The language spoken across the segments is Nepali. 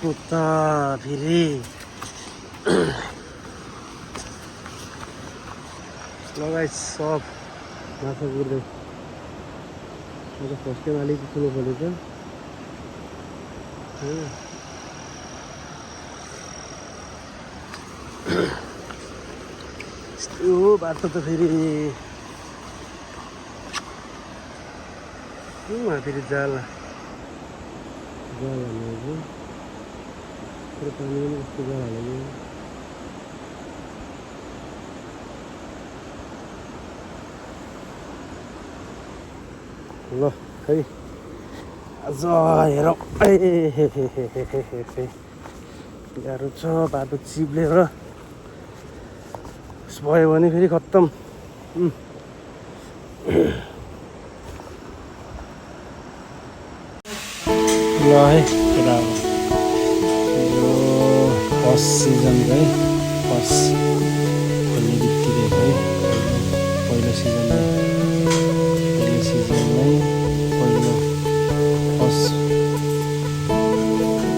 पुता फेरि लगाइ सब माछा गुर्दै फस्केमा अलिकति ठुलो खोलेछ यस्तो बाटो त फेरि फेरि जाला हाल्नु पानी पनि कस्तो जाला हाल्नु ल खै आज हेरौँ गाह्रो छ बाटो चिप्लेर भयो भने फेरि खत्तम ल है कुरा अब यो फर्स्ट सिजनको है फर्स्ट खोल्ने बित्तिकै है पहिलो सिजनमै पहिलो फर्स्ट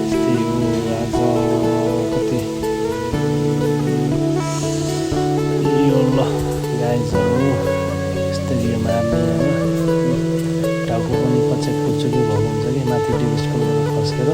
यस्तै हो आज कति यो ल गाइजहरू यस्तै यो मार्ने टाउको पनि पछ्याक पुच्चुकी भएको हुन्छ कि माथि टिभिस्टको खस्केर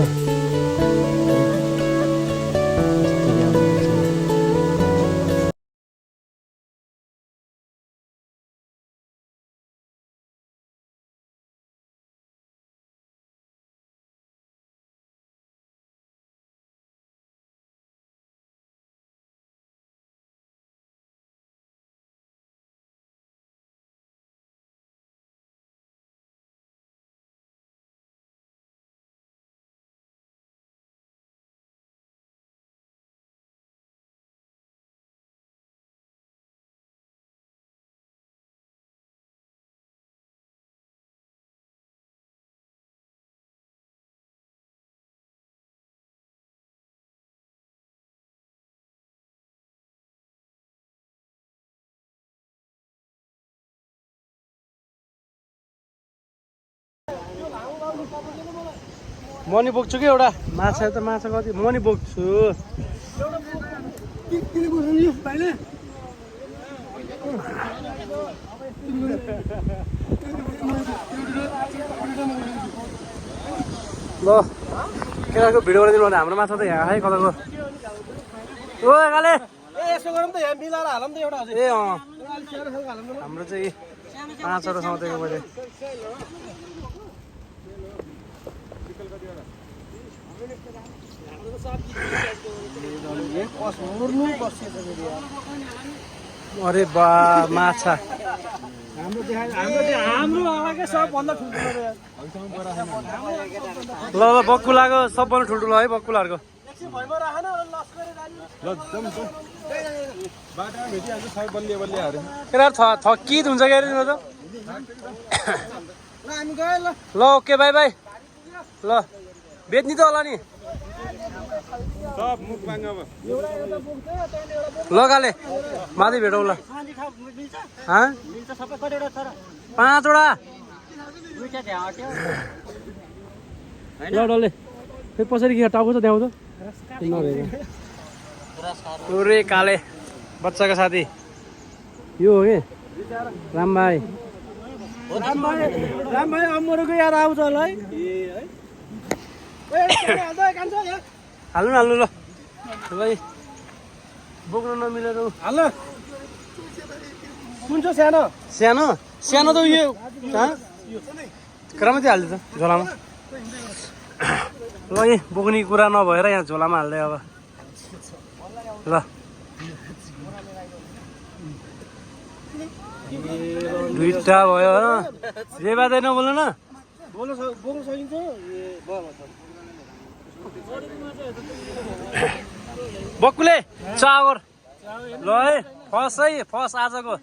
मनी बोक्छु कि एउटा माछा त माछा कति मनी बोक्छु ल केटाको भिडियो बनाइदिनु भने हाम्रो माछा त यहाँ है कताको ओ काले यसो गरौँ त यहाँ मिलाएर हालौँ त एउटा ए हाम्रो चाहिँ 5 वटा सौतेको मैले अरे बा माछा ल ल बक्कुलाको सबभन्दा ठुल्ठुलो है बक्कुलाहरूको थकित हुन्छ क्या अरे त ल ओके बाई बाई ल बेच्ने त होला नि लगाले माथि भेटौँ ल 5 वटा ल डल्ले फेरि पछाडि के टाउको छ देखाउँछ पुरै काले बच्चाको साथी यो हो कि राम भाइ अमरको याद आउँछ होला है हाल्नु हाल्नु ल भाइ बोक्नु नमिलेर हाल कुन छ सानो सानो सानो त यो करामा चाहिँ हाल्दै त झोलामा ल यी बोक्ने कुरा नभएर यहाँ झोलामा हाल्दै अब ल दुईटा भयो जे बाँदै नबोल्नु न बोक्नु सकिन्छ बक्कुले चावर ल है फर्स्ट है फर्स्ट आजको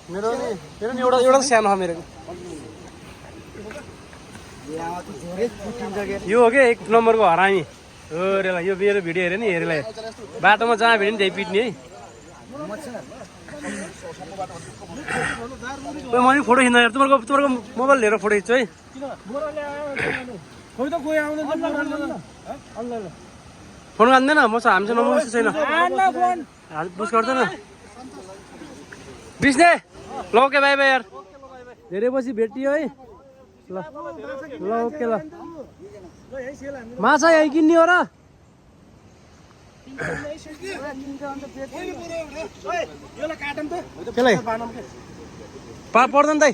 मेरो नि एउटा सानो मेरो यो हो कि 1 नम्बरको हरामी हो रेला यो मेरो भिडियो हेऱ्यो नि हेरेलाई बाटोमा जहाँ भेट्यो नि त्यही पिट्ने है मैले फोटो खिच्दा तुम्हारे मोबाइल लिएर फोटो खिच्छु है फोन गर्दैन म हामीसँग नम्बर छैन पुस गर्दैन बिस्ने ल ओके बाई बाई यार धेरै पछि भेटियो है ल ल ओके ल माछा यहीँ किन्ने हो र पर्दैन दाइ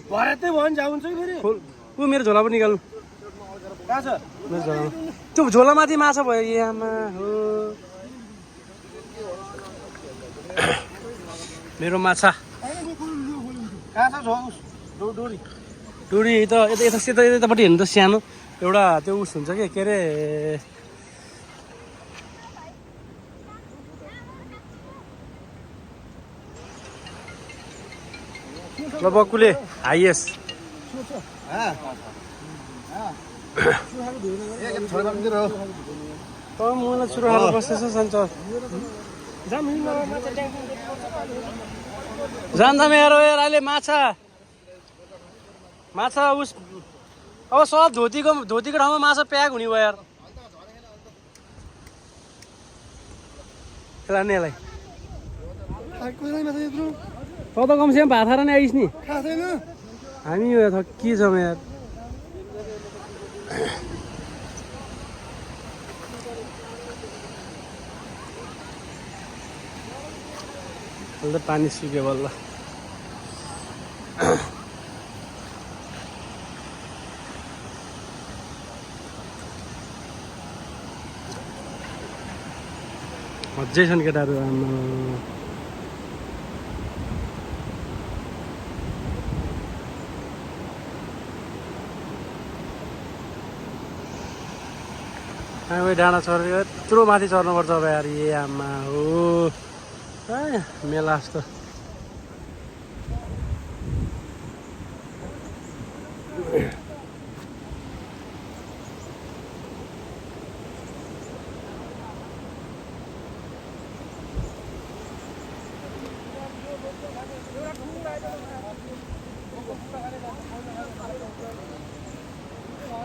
मेरो झोला पनि निकाल्नु त्यो झोलामाथि माछा भयो यहाँमा हो मेरो माछा डोरी त यतापट्टि हेर्नु त सानो एउटा त्यो उस हुन्छ कि के अरे ल बक्कुले हाइएस मलाई सुरु हालेर बस्दैछ सन्च जान्दा मेरो यार अहिले माछा उस अब सब धोतीको ठाउँमा माछा प्याक हुने भयो यार लानेलाई त त कमसेकम भात खाएर नै आइस नि हामी यो के छौँ यार अहिले त पानी सुक्यो बल्ल मजै छन् केटाहरू डाँडा चढेर यत्रो माथि चढ्नुपर्छ अब यार ए आमा हो मेला जस्तो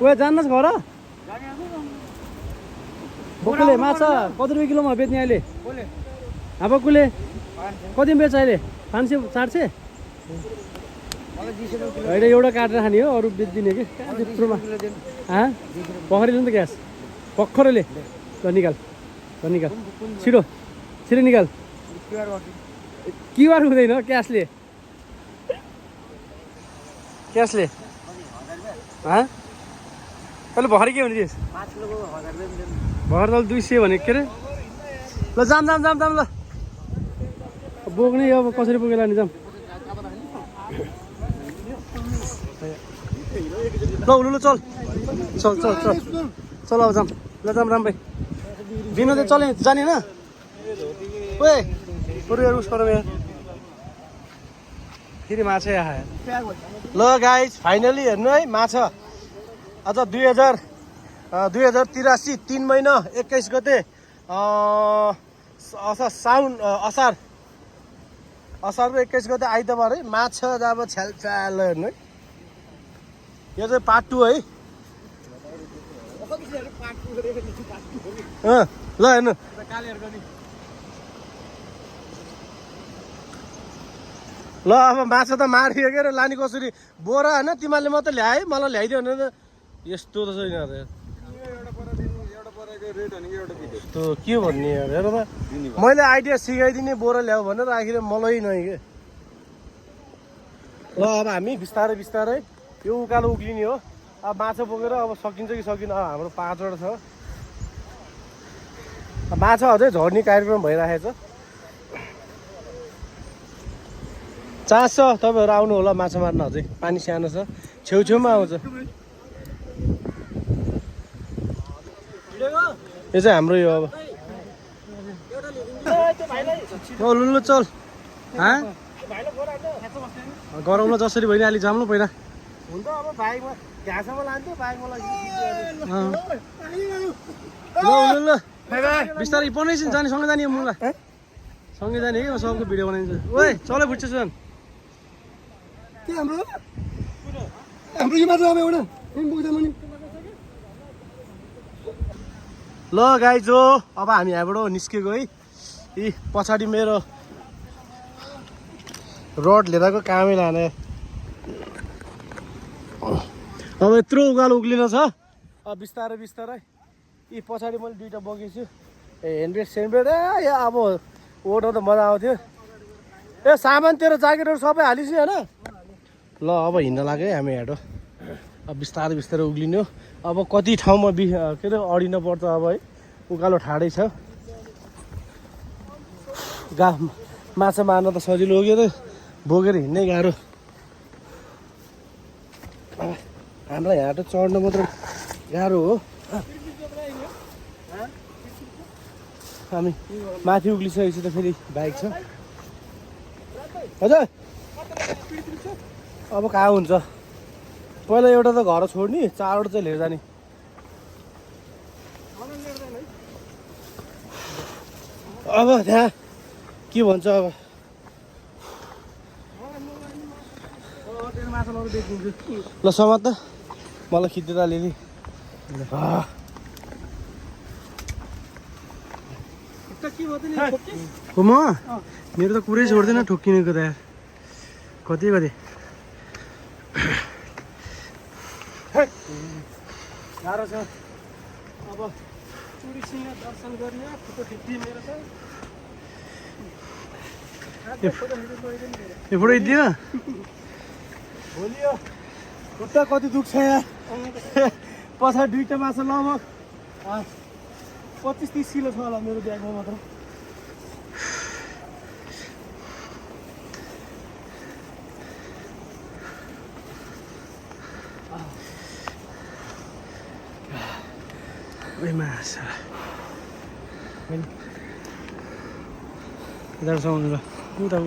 ओ जान्नुहोस् घर बकुले माछा कति रुपियाँ किलोमा बेच्ने अहिले बकुले कति बेच्छ अहिले 500 400 होइन एउटा काटेर खाने हो अरू बेचिदिने कि त्यत्रोमा पखरीले नि त ग्यास पखरले ल निकाल छिटो निकाल क्युआर हुँदैन क्यासले अहिले भर्खरै के भने भर्खर त 200 भनेको के अरे ल जाम ल बोक्ने अब कसरी बोकेला नि जाम ल उलु चल अब जाम ल जाम राम भाइ बिना त चले जाने न ओए पुरै उस पर यार फेरि माछा आयो ल गाइस फाइनली हेर्नु है माछा आज 2083 3 महिना 21 गते असारको 21 गते आइतबार है माछा अब छ्याल हेर्नु है यो चाहिँ पार्ट 2 है ल हेर्नु ल अब माछा त मारियो के अरे लाने कसरी बोरा होइन तिमीहरूले मात्रै ल्याए मलाई ल्याइदियो भने त यस्तो त छैन त्यो के भन्ने यार हेर त मैले आइडिया सिकाइदिने बोरा ल्याऊ भनेर आखिर मलाई नै के ल अब हामी बिस्तारै यो उकालो उक्लिने हो अब माछा बोकेर अब सकिन्छ कि सकिन हाम्रो 5 वटा छ माछा अझै झर्ने कार्यक्रम भइरहेको छ चास छ तपाईँहरू आउनु होला माछा मार्न अझै पानी सानो छ छेउछेउमा आउँछ यो चाहिँ हाम्रो यो अब लुल्लु चल गरौँला जसरी भइ अलि जाम्नु पहिला हुन्छ अब बाइकमा घाँसमा लान्थ्यो बाइकमा ल बिस्तारै पढ्नै जाने सँगै जाने मुला सँगै जाने कि म सबको भिडियो बनाइदिन्छु ओए चल बुझ्छु सुन हाम्रो यो मात्र अब एउटा ल गाइज हो अब हामी यहाँबाट निस्केको है यी पछाडि मेरो रड लिएर कामै लाने अब यत्रो उकालो उक्लिन छ अब बिस्तारै बिस्तारै यी पछाडि मैले दुईवटा बोकेछु ह्यान्डब्रेक सेन्डब्रेक अब ओर्न त मजा आउँथ्यो ए सामान तेरो ज्याकेटहरू सबै हालिस् होइन ल अब हिँड्न लाग्यो है हामी हेटो अब बिस्तारै बिस्तारै उक्लिन्यो अब कति ठाउँमा के अरे अडिन पर्छ अब है उकालो ठाडै छ माछा मार्न त सजिलो हो के बोकेर हिँड्नै गाह्रो हामीलाई यहाँ चढ्न मात्र गाह्रो हो हामी माथि उक्लिसकेपछि त फेरि बाइक छ हजुर अब कहाँ हुन्छ पहिला एउटा त घर छोड्ने चारवटा चाहिँ लिएर जाने अब त्यहाँ के भन्छ अब ल समात त मलाई खिच्दै त अलिअलि म मेरो त कुरै छोड्दैन ठोक्किनेको त यार कति गाह्रो छ अब चुडीसँग दर्शन गर्ने फोटो खिच्ने मेरो छ फोटो खिच्दियो भोलि यो खुट्टा कति दुख्छ यार पछाडि दुईवटा माछा लगभग 25-30 किलो छ होला मेरो ब्यागमा मात्र माछा यतासम्म ल उता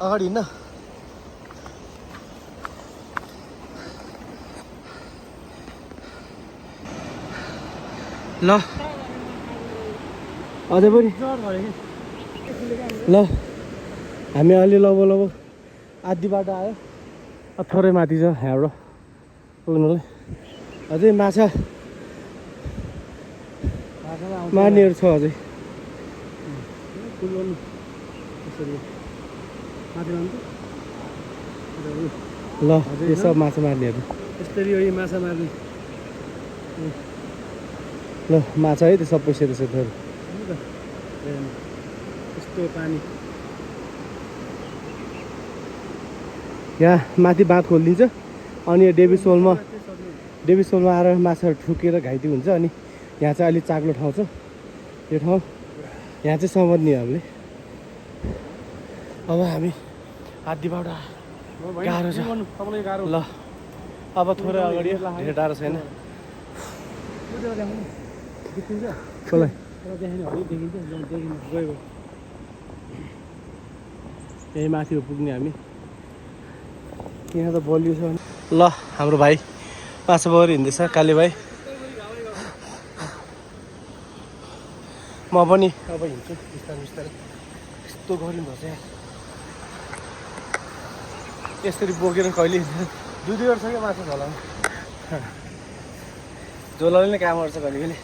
अगाडि हिँड्न ल अझै पनि ल हामी अलि लगभग आधी बाटो आयो थोरै माथि छ यहाँबाट पुग्नुलाई अझै माछा मार्नेहरू छ अझै ल यो सब माछा मार्नेहरू यसरी हो यो माछा मार्ने ल माछा है त्यो सबै सेतो सेतोहरू यस्तो पानी यहाँ माथि बाँध खोलिदिन्छ अनि यो डेभिसोलमा आएर माछाहरू ठुकेर घाइते हुन्छ अनि यहाँ चाहिँ अलिक चाग्लो ठाउँ छ यो ठाउँ यहाँ चाहिँ समात्ने हामीले अब हामी आधीबाट गाह्रो छ ल अब थोरै अगाडि धेरै टाढो छैन यही माथि हो पुग्ने हामी यहाँ त बलियो छ ल हाम्रो भाइ माछा बोकेर हिँड्दैछ काले भाइ म पनि अब हिँड्छु बिस्तारै बिस्तारै यस्तो गरिनुपर्छ यहाँ यसरी बोकेर कहिले 2 वर्ष क्या माछा झोला झोलाले नै काम गर्छ कहिले कहिले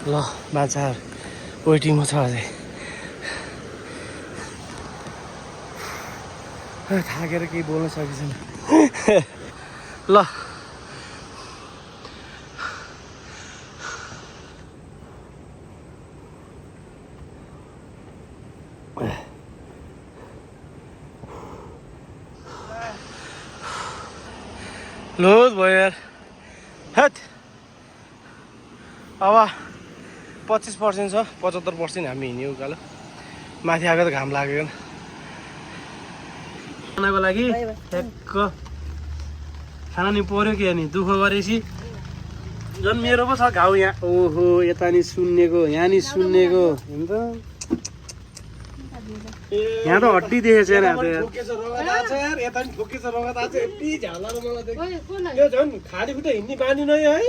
ल माछाहरू वेटिङमा छ अझै थाकेर केही बोल्न सकिँदैन ल लोड भयो यार हेट अब 25% छ 75% हामी हिँड्यौँ उकालो माथि आएको त घाम लागेको खानाको लागि ठ्याक्क खाना नि पर्यो कि नि दुःख गरेपछि झन् मेरो पो छ घाउ यहाँ ओहो यता नि सुन्नेको यहाँ नि सुन्नेको हेर्नु त यहाँ त हड्डी देखेको छैन झन् खाली खुट्टा हिँड्ने बानी नै है।